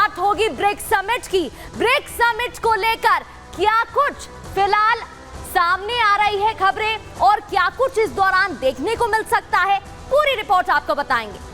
बात होगी BRICS summit की। ब्रिक्स समिट को लेकर क्या कुछ फिलहाल सामने आ रही है खबरें और क्या कुछ इस दौरान देखने को मिल सकता है, पूरी रिपोर्ट आपको बताएंगे।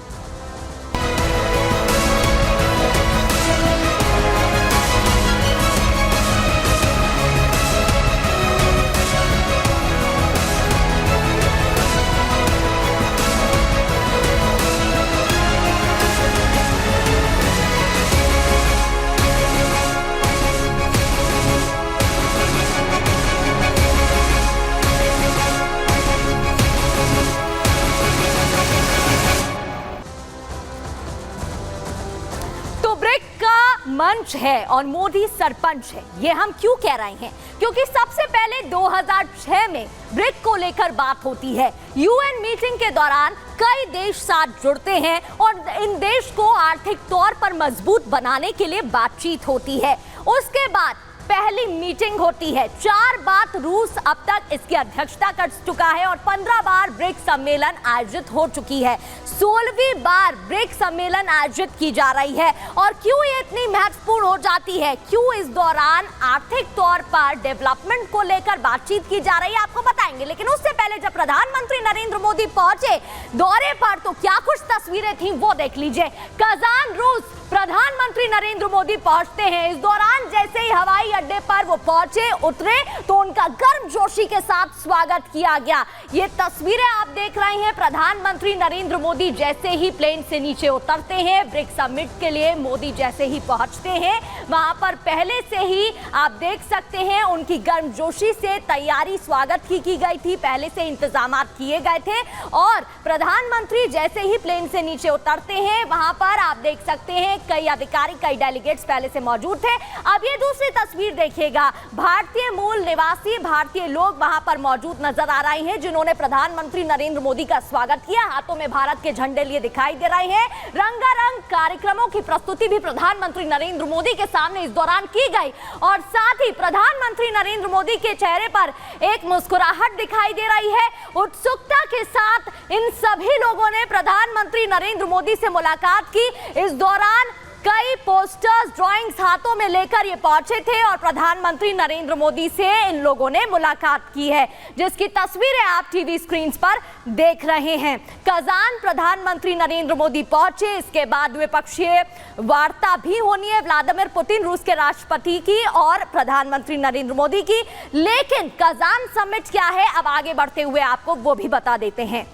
मंच है और मोदी सरपंच है। ये हम क्यों कह रहे हैं? क्योंकि सबसे पहले 2006 में ब्रिक्स को लेकर बात होती है। यूएन मीटिंग के दौरान कई देश साथ जुड़ते हैं और इन देश को आर्थिक तौर पर मजबूत बनाने के लिए बातचीत होती है। उसके बाद पहली मीटिंग होती है। 4 बार रूस अब तक इसकी अध्यक्षता कर चुका है और 15 बार ब्रिक्स सम्मेलन आयोजित हो चुकी है। 16वीं बार ब्रिक्स सम्मेलन आयोजित की जा रही है। और क्यों ये इतनी महत्वपूर्ण हो जाती है, क्यों इस दौरान आर्थिक तौर पर डेवलपमेंट को लेकर बातचीत की जा रही है, आपको बताएंगे। लेकिन उससे पहले जब प्रधानमंत्री नरेंद्र मोदी पहुंचे दौरे पर तो क्या कुछ तस्वीरें थी वो देख लीजिए। कजान रूस प्रधानमंत्री नरेंद्र मोदी पहुंचते हैं। इस दौरान जैसे ही हवाई अड्डे पर वो पहुंचे उतरे तो उनका गर्मजोशी के साथ स्वागत किया गया। ये तस्वीरें आप देख रहे हैं। प्रधानमंत्री नरेंद्र मोदी जैसे ही प्लेन से नीचे उतरते हैं, ब्रिक्स समिट के लिए मोदी जैसे ही पहुंचते हैं, वहां पर पहले से ही आप देख सकते हैं उनकी गर्मजोशी से तैयारी स्वागत की गई थी। पहले से इंतजाम किए गए थे और प्रधानमंत्री जैसे ही प्लेन से नीचे उतरते हैं वहां पर आप देख सकते हैं कई अधिकारी, कई डेलीगेट्स पहले से मौजूद थे। अब ये दूसरी तस्वीर देखिएगा। भारतीय मूल निवासी भारतीय लोग वहां पर मौजूद नजर आ रहे हैं जिन्होंने प्रधानमंत्री नरेंद्र मोदी का स्वागत किया। हाथों में भारत के झंडे लिए दिखाई दे रहे हैं। रंगारंग कार्यक्रमों की प्रस्तुति भी प्रधानमंत्री नरेंद्र मोदी के सामने इस दौरान की गई और साथ ही प्रधानमंत्री नरेंद्र मोदी के चेहरे पर एक मुस्कुराहट दिखाई दे रही है। उत्सुकता के साथ इन सभी लोगों ने प्रधानमंत्री नरेंद्र मोदी से मुलाकात की। इस दौरान कई पोस्टर्स, ड्राइंग्स हाथों में लेकर ये पहुंचे थे और प्रधानमंत्री नरेंद्र मोदी से इन लोगों ने मुलाकात की है, जिसकी तस्वीरें आप टीवी स्क्रीन पर देख रहे हैं। कजान प्रधानमंत्री नरेंद्र मोदी पहुंचे, इसके बाद द्विपक्षीय वार्ता भी होनी है व्लादिमीर पुतिन रूस के राष्ट्रपति की और प्रधानमंत्री नरेंद्र मोदी की। लेकिन कजान समिट क्या है, अब आगे बढ़ते हुए आपको वो भी बता देते हैं।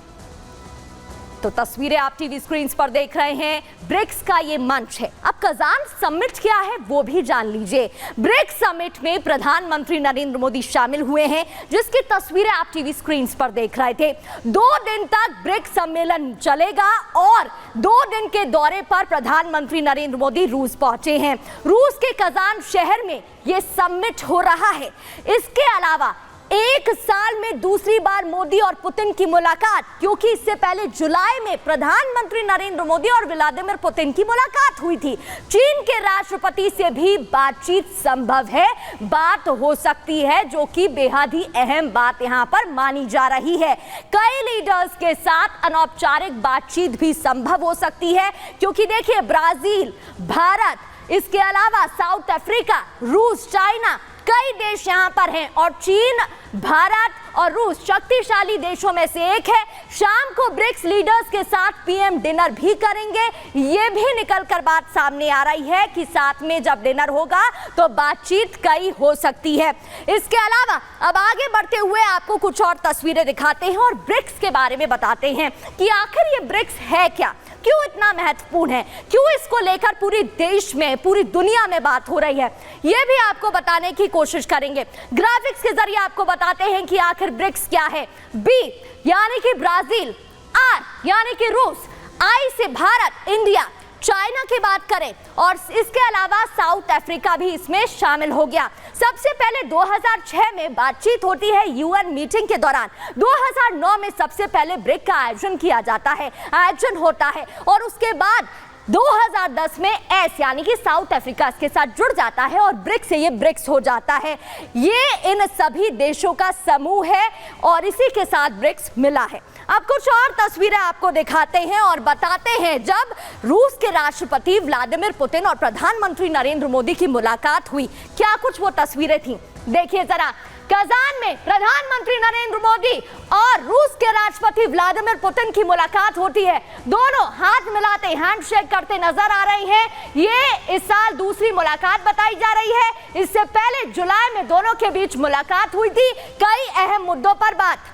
तो तस्वीरें आप टीवी स्क्रीन पर देख रहे हैं। ब्रिक्स का ये मंच है। अब कजान समिट क्या है वो भी जान लीजिए। ब्रिक्स समिट में प्रधानमंत्री नरेंद्र मोदी शामिल हुए हैं, जिसकी तस्वीरें आप टीवी स्क्रीन पर देख रहे थे। 2 दिन तक ब्रिक्स सम्मेलन चलेगा और 2 दिन के दौरे पर प्रधानमंत्री नरेंद्र मोदी रूस पहुंचे हैं। रूस के कजान शहर में ये समिट हो रहा है। इसके अलावा 1 साल में दूसरी बार मोदी और पुतिन की मुलाकात, क्योंकि इससे पहले जुलाई में प्रधानमंत्री नरेंद्र मोदी और व्लादिमीर पुतिन की मुलाकात हुई थी। चीन के राष्ट्रपति से भी बातचीत संभव है, बात हो सकती है, जो कि बेहद ही अहम बात यहां पर मानी जा रही है। कई लीडर्स के साथ अनौपचारिक बातचीत भी संभव हो सकती है, क्योंकि देखिए ब्राजील, भारत, इसके अलावा साउथ अफ्रीका, रूस, चाइना, कई देश यहां पर हैं और चीन, भारत और रूस शक्तिशाली देशों में से एक है। शाम को ब्रिक्स लीडर्स के साथ पीएम डिनर भी करेंगे। ये भी निकलकर बात सामने आ रही है कि साथ में जब डिनर होगा तो बातचीत कई हो सकती है। इसके अलावा अब आगे बढ़ते हुए आपको कुछ और तस्वीरें दिखाते हैं और ब्रिक्स के बारे में बताते हैं कि आखिर ये ब्रिक्स है क्या, क्यों इतना महत्वपूर्ण है, क्यों इसको लेकर पूरे देश में, पूरी दुनिया में बात हो रही है, ये भी आपको बताने की कोशिश करेंगे। ग्राफिक्स के जरिए आपको बताते हैं कि आखिर ब्रिक्स क्या है। बी यानी कि ब्राजील, आर यानी कि रूस, आई से भारत, इंडिया, चाइना की बात करें और इसके अलावा साउथ अफ्रीका भी इसमें शामिल हो गया। सबसे पहले 2006 में बातचीत होती है यूएन मीटिंग के दौरान। 2009 में सबसे पहले ब्रिक्स का आयोजन होता है और उसके बाद 2010 में एस यानी कि साउथ अफ्रीका इसके साथ जुड़ जाता है और ब्रिक्स से ये ब्रिक्स हो जाता है। ये इन सभी देशों का समूह है और इसी के साथ ब्रिक्स मिला है। अब कुछ और तस्वीरें आपको दिखाते हैं और बताते हैं जब रूस के राष्ट्रपति व्लादिमीर पुतिन और प्रधानमंत्री नरेंद्र मोदी की मुलाकात हुई, क्या कुछ वो तस्वीरें थी। देखिए जरा, कजान में प्रधानमंत्री नरेंद्र मोदी और रूस के राष्ट्रपति व्लादिमीर पुतिन की मुलाकात होती है। दोनों हाथ मिलाते, हैंडशेक करते नजर आ रहे हैं। ये इस साल दूसरी मुलाकात बताई जा रही है। इससे पहले जुलाई में दोनों के बीच मुलाकात हुई थी, कई अहम मुद्दों पर बात।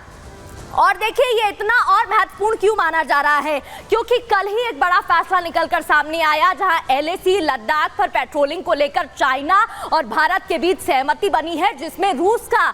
और देखिए ये इतना और महत्वपूर्ण क्यों माना जा रहा है, क्योंकि कल ही एक बड़ा फैसला निकलकर सामने आया जहां LAC लद्दाख पर पेट्रोलिंग को लेकर चाइना और भारत के बीच सहमति बनी है, जिसमें रूस का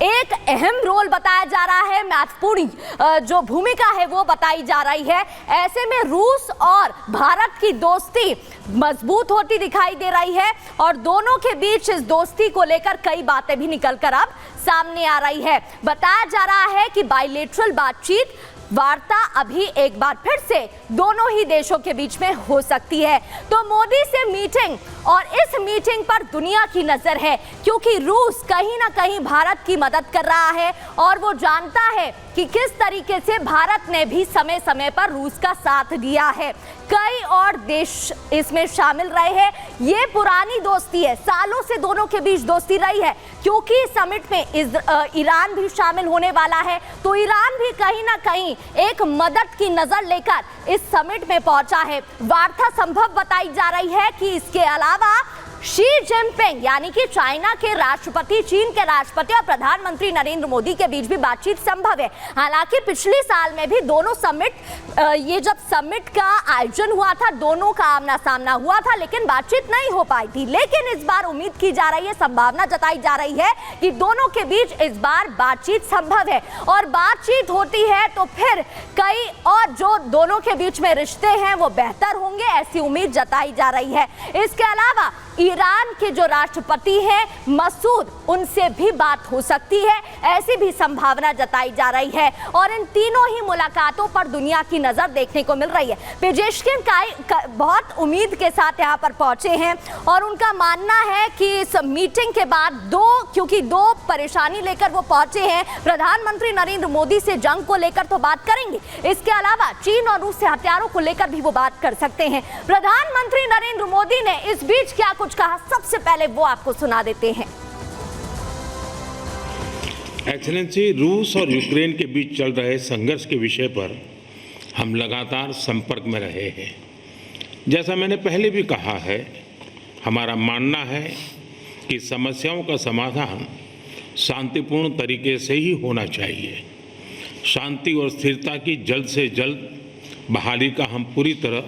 एक अहम रोल बताया जा रहा है, महत्वपूर्ण जो भूमिका है वो बताई जा रही है। ऐसे में रूस और भारत की दोस्ती मजबूत होती दिखाई दे रही है और दोनों के बीच इस दोस्ती को लेकर कई बातें भी निकलकर अब सामने आ रही है। बताया जा रहा है कि बायलैटरल बातचीत वार्ता अभी एक बार फिर से दोनों ही देशों के बीच में हो सकती है। तो मोदी से मीटिंग और इस मीटिंग पर दुनिया की नजर है, क्योंकि रूस कहीं ना कहीं भारत की मदद कर रहा है और वो जानता है कि किस तरीके से भारत ने भी समय समय पर रूस का साथ दिया है। कई और देश इसमें शामिल रहे हैं। ये पुरानी दोस्ती है, सालों से दोनों के बीच दोस्ती रही है, क्योंकि समिट में ईरान भी शामिल होने वाला है। तो ईरान भी कहीं ना कहीं एक मदद की नजर लेकर इस समिट में पहुंचा है। वार्ता संभव बताई जा रही है कि इसके अलावा शी जिनपिंग यानी कि चाइना के राष्ट्रपति, चीन के राष्ट्रपति और प्रधानमंत्री नरेंद्र मोदी के बीच भी बातचीत संभव है। हालांकि पिछले साल में भी दोनों ये जब समिट का आयोजन हुआ था, दोनों का आमना सामना हुआ था, लेकिन बातचीत नहीं हो पाई थी। लेकिन इस बार उम्मीद की जा रही है, संभावना जताई जा रही है कि दोनों के बीच इस बार बातचीत संभव है। और बातचीत होती है तो फिर कई और जो दोनों के बीच में रिश्ते हैं वो बेहतर होंगे, ऐसी उम्मीद जताई जा रही है। इसके अलावा ईरान के जो राष्ट्रपति हैं मसूद, उनसे भी बात हो सकती है, ऐसी भी संभावना जताई जा रही है। और इन तीनों ही मुलाकातों पर दुनिया की नजर देखने को मिल रही है। पेजेश्किन बहुत उम्मीद के साथ यहाँ पर पहुंचे हैं और उनका मानना है कि इस मीटिंग के बाद क्योंकि दो परेशानी लेकर वो पहुंचे हैं। प्रधानमंत्री नरेंद्र मोदी से जंग को लेकर तो बात करेंगे, इसके अलावा चीन और रूस से हथियारों को लेकर भी वो बात कर सकते हैं। प्रधानमंत्री नरेंद्र मोदी ने इस बीच क्या कुछ कहा, सबसे पहले वो आपको सुना देते हैं। एक्सेलेंसी, रूस और यूक्रेन के बीच चल रहे संघर्ष के विषय पर हम लगातार संपर्क में रहे हैं। जैसा मैंने पहले भी कहा है, हमारा मानना है कि समस्याओं का समाधान शांतिपूर्ण तरीके से ही होना चाहिए। शांति और स्थिरता की जल्द से जल्द बहाली का हम पूरी तरह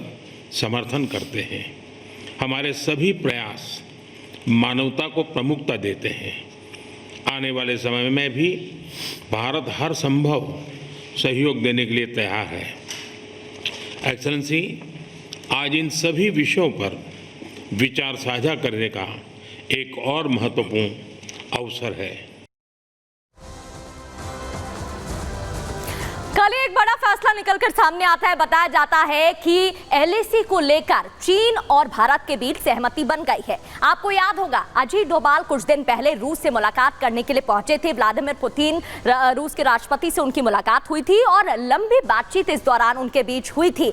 समर्थन करते हैं। हमारे सभी प्रयास मानवता को प्रमुखता देते हैं। आने वाले समय में भी भारत हर संभव सहयोग देने के लिए तैयार है। एक्सेलेंसी, आज इन सभी विषयों पर विचार साझा करने का एक और महत्वपूर्ण अवसर है। कल एक बड़ा फैसला निकलकर सामने आता है। बताया जाता है कि LAC को लेकर चीन और भारत के बीच सहमति बन गई है। आपको याद होगा, अजीत डोभाल कुछ दिन पहले रूस से मुलाकात करने के लिए पहुंचे थे। व्लादिमीर पुतिन, रूस के राष्ट्रपति से उनकी मुलाकात हुई थी और लंबी बातचीत इस दौरान उनके बीच हुई थी।